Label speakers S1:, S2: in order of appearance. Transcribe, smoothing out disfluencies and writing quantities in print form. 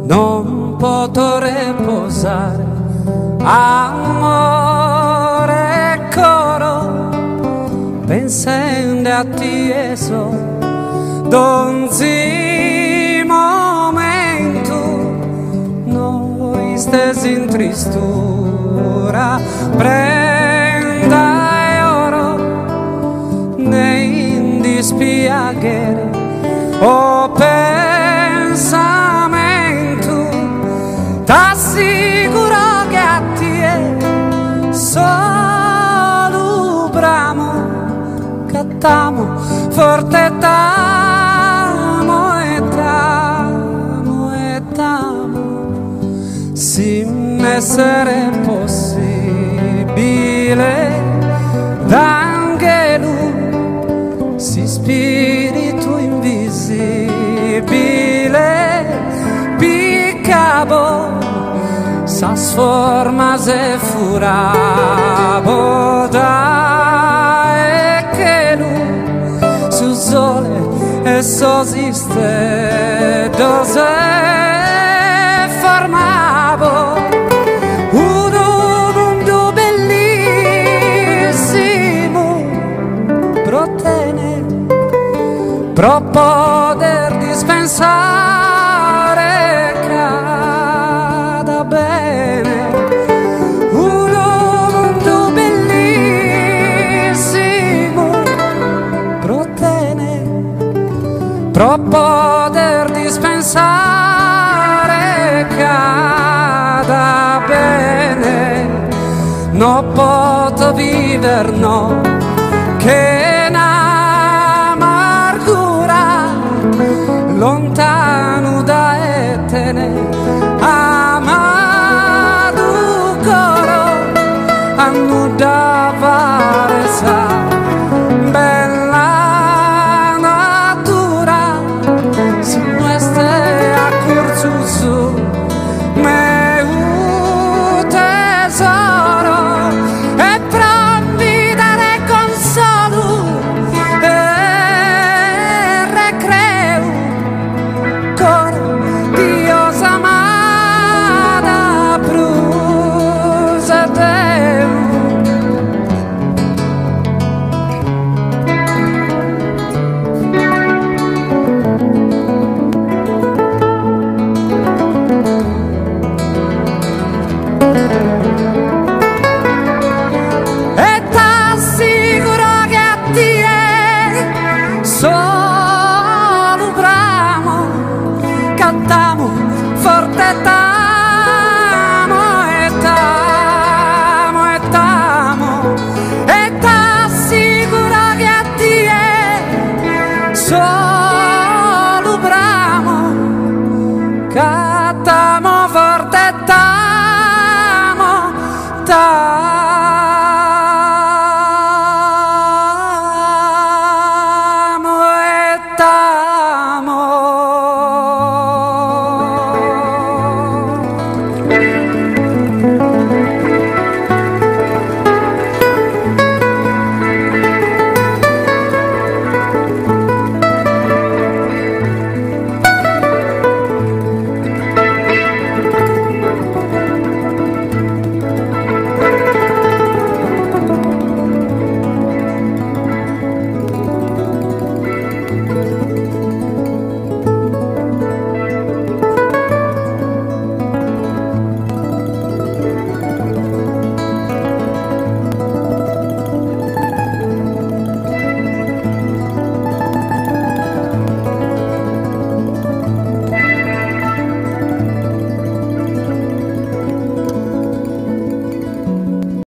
S1: Non potrei posare amore coro pensando a te e so donzi momento noi stessi in tristura prenda e oro nei dispiacere o pensamento t'assicuro che a te solo bramo cattamo forte tamo e tamo e tamo se m'essere possibile d'angelo si spirito invisibile piccavo sa sforma se furabo da e che lui su sole e sosiste dose formavo un mondo bellissimo protene pro poter dispensare cada bene un mondo bellissimo protene pro poter dispensare cada bene no posso viver no che n'amargura lontano da etene